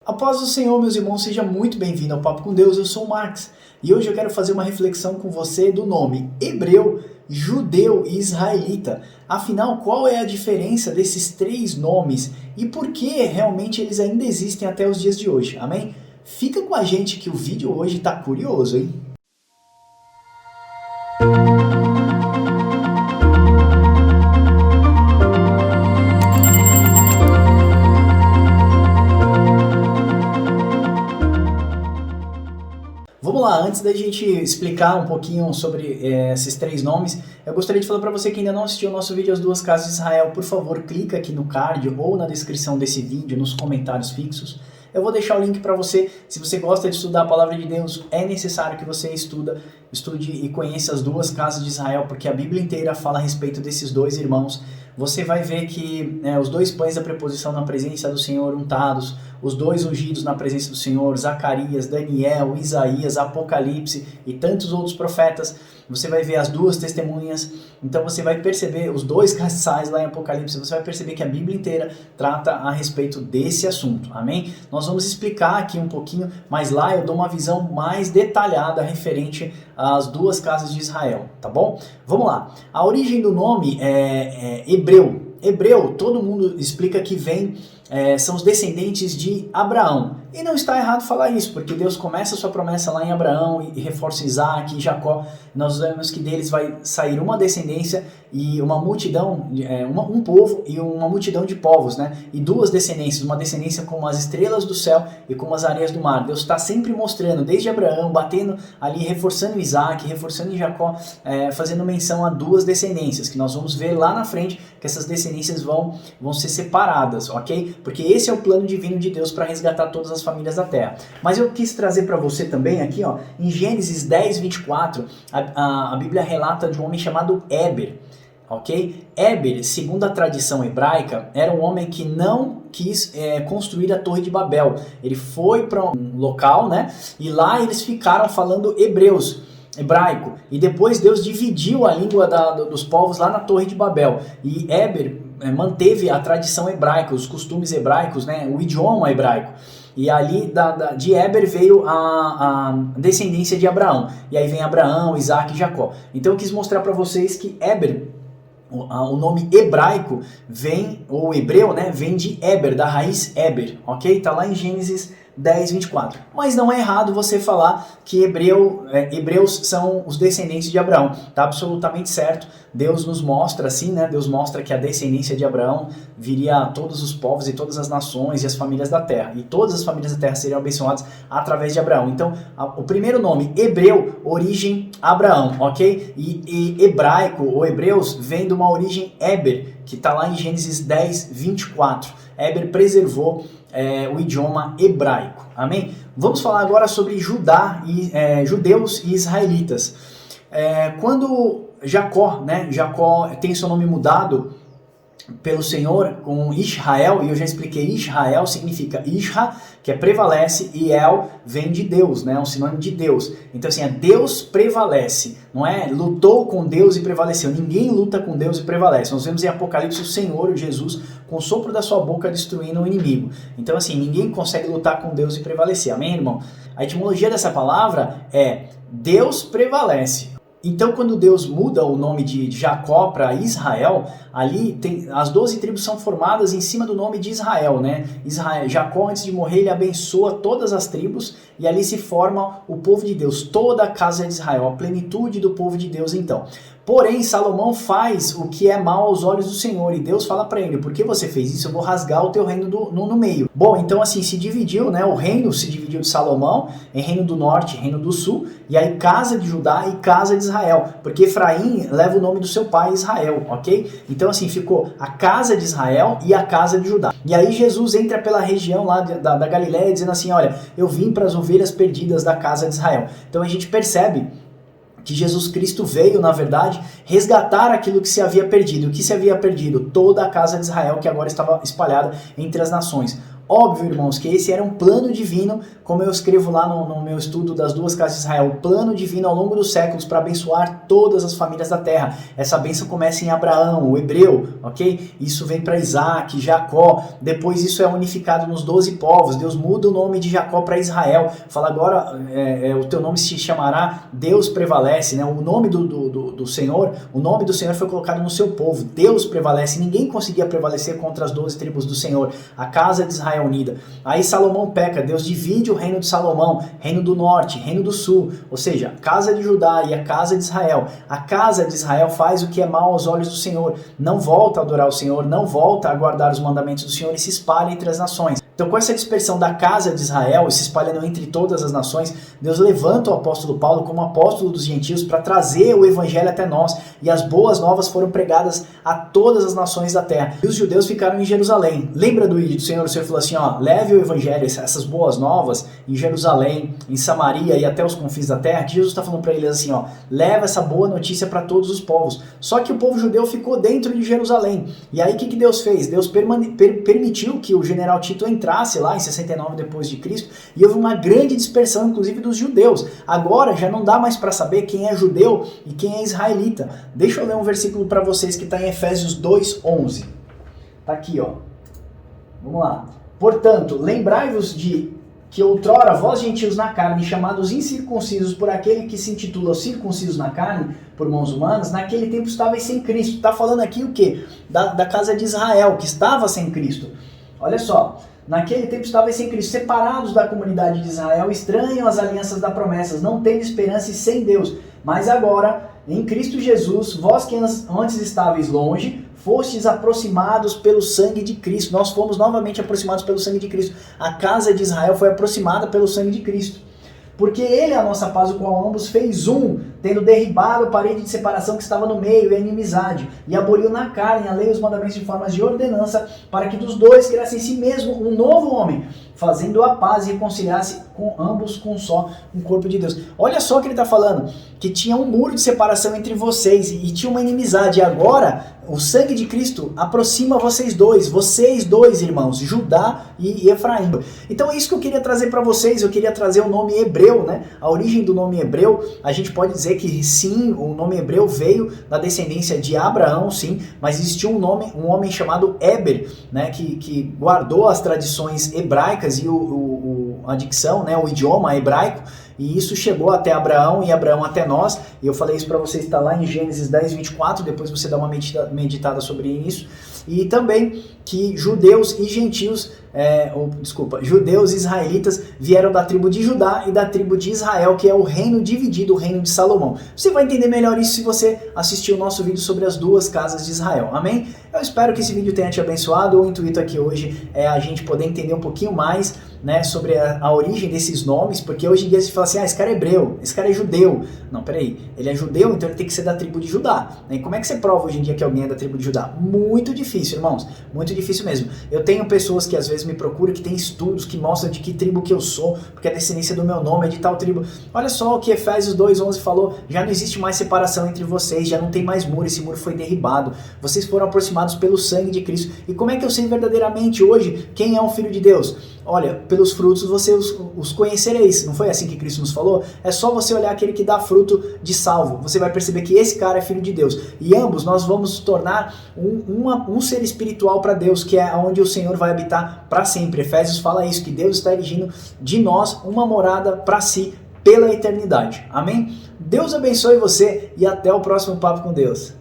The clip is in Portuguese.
A paz do Senhor, meus irmãos, seja muito bem-vindo ao Papo com Deus. Eu sou o Max e hoje eu quero fazer uma reflexão com você do nome hebreu, judeu e israelita. Afinal, qual é a diferença desses três nomes e por que realmente eles ainda existem até os dias de hoje? Amém? Fica com a gente que o vídeo hoje está curioso, hein? Vamos lá, antes da gente explicar um pouquinho sobre esses três nomes, eu gostaria de falar para você que ainda não assistiu o nosso vídeo As Duas Casas de Israel, por favor, clica aqui no card ou na descrição desse vídeo, nos comentários fixos. Eu vou deixar o link para você. Se você gosta de estudar a Palavra de Deus, é necessário que você estude e conheça as duas casas de Israel, porque a Bíblia inteira fala a respeito desses dois irmãos. Você vai ver que os dois pães da preposição na presença do Senhor untados, os dois ungidos na presença do Senhor, Zacarias, Daniel, Isaías, Apocalipse e tantos outros profetas. Você vai ver as duas testemunhas, então você vai perceber os dois casais lá em Apocalipse, você vai perceber que a Bíblia inteira trata a respeito desse assunto, amém? Nós vamos explicar aqui um pouquinho, mas lá eu dou uma visão mais detalhada referente às duas casas de Israel, tá bom? Vamos lá, a origem do nome é hebreu. Hebreu, todo mundo explica que vem, são os descendentes de Abraão. E não está errado falar isso, porque Deus começa a sua promessa lá em Abraão e reforça Isaac e Jacó. Nós vemos que deles vai sair uma descendência e uma multidão, um povo e uma multidão de povos, né? E duas descendências, uma descendência como as estrelas do céu e como as areias do mar. Deus está sempre mostrando, desde Abraão, batendo ali, reforçando Isaac, reforçando Jacó, fazendo menção a duas descendências, que nós vamos ver lá na frente que essas descendências vão ser separadas, ok? Porque esse é o plano divino de Deus para resgatar todas as famílias da terra. Mas eu quis trazer para você também aqui, ó, em Gênesis 10, 24, a Bíblia relata de um homem chamado Éber, ok? Éber, segundo a tradição hebraica, era um homem que não quis construir a Torre de Babel. Ele foi para um local, né? E lá eles ficaram falando hebraico. E depois Deus dividiu a língua dos povos lá na Torre de Babel. E Éber manteve a tradição hebraica, os costumes hebraicos, né? O idioma hebraico. E ali de Éber veio a descendência de Abraão. E aí vem Abraão, Isaac e Jacó. Então eu quis mostrar para vocês que Éber, o nome hebraico vem, ou hebreu, né, vem de Éber, da raiz Éber, ok? Tá lá em Gênesis 10, 24. Mas não é errado você falar que hebreus são os descendentes de Abraão. Tá absolutamente certo. Deus nos mostra assim, né? Deus mostra que a descendência de Abraão viria a todos os povos e todas as nações e as famílias da terra. E todas as famílias da terra seriam abençoadas através de Abraão. Então, o primeiro nome, hebreu, origem Abraão, ok? E hebraico ou hebreus vem de uma origem Éber, que está lá em Gênesis 10, 24. Éber preservou o idioma hebraico. Amém? Vamos falar agora sobre judeus e israelitas. Quando Jacó tem seu nome mudado pelo Senhor com Israel, e eu já expliquei, Israel significa Isra, que prevalece, e El vem de Deus, né? É um sinônimo de Deus. Então assim, Deus prevalece, não é? Lutou com Deus e prevaleceu. Ninguém luta com Deus e prevalece. Nós vemos em Apocalipse o Senhor, Jesus, com o sopro da sua boca destruindo o inimigo. Então assim, ninguém consegue lutar com Deus e prevalecer. Amém, irmão? A etimologia dessa palavra é Deus prevalece. Então, quando Deus muda o nome de Jacó para Israel, ali as 12 tribos são formadas em cima do nome de Israel, né? Jacó, antes de morrer, ele abençoa todas as tribos e ali se forma o povo de Deus, toda a casa de Israel, a plenitude do povo de Deus, então. Porém, Salomão faz o que é mal aos olhos do Senhor, e Deus fala para ele: por que você fez isso? Eu vou rasgar o teu reino no meio. Bom, então assim, se dividiu, né? O reino se dividiu de Salomão em reino do norte e reino do sul, e aí casa de Judá e casa de Israel, porque Efraim leva o nome do seu pai Israel, ok? Então assim, ficou a casa de Israel e a casa de Judá. E aí Jesus entra pela região lá da Galileia dizendo assim: olha, eu vim para as ovelhas perdidas da casa de Israel. Então a gente percebe que Jesus Cristo veio, na verdade, resgatar aquilo que se havia perdido. O que se havia perdido? Toda a casa de Israel, que agora estava espalhada entre as nações. Óbvio, irmãos, que esse era um plano divino, como eu escrevo lá no meu estudo das duas casas de Israel, o plano divino ao longo dos séculos para abençoar todas as famílias da terra. Essa bênção começa em Abraão, o hebreu, ok? Isso vem para Isaac, Jacó, depois isso é unificado nos 12 povos, Deus muda o nome de Jacó para Israel, fala agora o teu nome se chamará Deus prevalece, né? O nome do Senhor, o nome do Senhor foi colocado no seu povo, Deus prevalece, ninguém conseguia prevalecer contra as 12 tribos do Senhor, a casa de Israel unida. Aí Salomão peca, Deus divide o reino de Salomão, reino do norte, reino do sul, ou seja, a casa de Judá e a casa de Israel. A casa de Israel faz o que é mal aos olhos do Senhor, não volta a adorar o Senhor, não volta a guardar os mandamentos do Senhor e se espalha entre as nações. Então, com essa dispersão da casa de Israel, se espalhando entre todas as nações, Deus levanta o apóstolo Paulo como apóstolo dos gentios para trazer o evangelho até nós, e as boas novas foram pregadas a todas as nações da terra. E os judeus ficaram em Jerusalém. Lembra do ídolo do Senhor? O Senhor falou assim, ó, leve o evangelho, essas boas novas, em Jerusalém, em Samaria e até os confins da terra, que Jesus está falando para eles assim, ó, leva essa boa notícia para todos os povos. Só que o povo judeu ficou dentro de Jerusalém. E aí o que Deus fez? Deus permitiu que o general Tito entrasse lá em 69 depois de Cristo, e houve uma grande dispersão, inclusive dos judeus. Agora já não dá mais para saber quem é judeu e quem é israelita. Deixa eu ler um versículo para vocês que está em Efésios 2:11. Tá aqui, ó. Vamos lá. Portanto, lembrai-vos de que outrora vós gentios na carne, chamados incircuncisos por aquele que se intitula os circuncisos na carne, por mãos humanas, naquele tempo estavais sem Cristo. Está falando aqui o quê? Da casa de Israel, que estava sem Cristo. Olha só. Naquele tempo estavam sem Cristo, separados da comunidade de Israel, estranhos às alianças da promessa, não tendo esperança e sem Deus. Mas agora, em Cristo Jesus, vós que antes estáveis longe, fostes aproximados pelo sangue de Cristo. Nós fomos novamente aproximados pelo sangue de Cristo. A casa de Israel foi aproximada pelo sangue de Cristo. Porque ele é a nossa paz, o qual ambos fez um, tendo derribado a parede de separação que estava no meio, e a inimizade, e aboliu na carne a lei e os mandamentos de formas de ordenança, para que dos dois criasse em si mesmo um novo homem, fazendo a paz e reconciliasse com ambos com só um corpo de Deus. Olha só o que ele está falando, que tinha um muro de separação entre vocês, e tinha uma inimizade, e agora o sangue de Cristo aproxima vocês dois, irmãos, Judá e Efraim. Então é isso que eu queria trazer para vocês, eu queria trazer o nome hebreu, né? A origem do nome hebreu, a gente pode dizer que sim, o nome hebreu veio da descendência de Abraão, sim, mas existia um homem chamado Éber, né? Que guardou as tradições hebraicas e a dicção, né? O idioma hebraico, e isso chegou até Abraão e Abraão até nós, e eu falei isso para vocês, está lá em Gênesis 10:24, depois você dá uma meditada sobre isso, e também que judeus e gentios, judeus e israelitas vieram da tribo de Judá e da tribo de Israel, que é o reino dividido, o reino de Salomão. Você vai entender melhor isso se você assistir o nosso vídeo sobre as duas casas de Israel, amém? Eu espero que esse vídeo tenha te abençoado. O intuito aqui hoje é a gente poder entender um pouquinho mais, né, sobre a origem desses nomes, porque hoje em dia se fala assim, esse cara é hebreu, esse cara é judeu. Não, peraí, ele é judeu, então ele tem que ser da tribo de Judá. E como é que você prova hoje em dia que alguém é da tribo de Judá? Muito difícil, irmãos, muito difícil mesmo. Eu tenho pessoas que às vezes me procuram, que tem estudos que mostram de que tribo que eu sou, porque a descendência do meu nome é de tal tribo. Olha só o que Efésios 2:11 falou, já não existe mais separação entre vocês, já não tem mais muro, esse muro foi derribado, vocês foram aproximados pelo sangue de Cristo. E como é que eu sei verdadeiramente hoje quem é um filho de Deus? Olha, pelos frutos você os conhecereis. Não foi assim que Cristo nos falou? É só você olhar aquele que dá fruto de salvo. Você vai perceber que esse cara é filho de Deus. E ambos nós vamos tornar um ser espiritual para Deus, que é onde o Senhor vai habitar para sempre. Efésios fala isso, que Deus está erigindo de nós uma morada para si pela eternidade. Amém? Deus abençoe você e até o próximo Papo com Deus.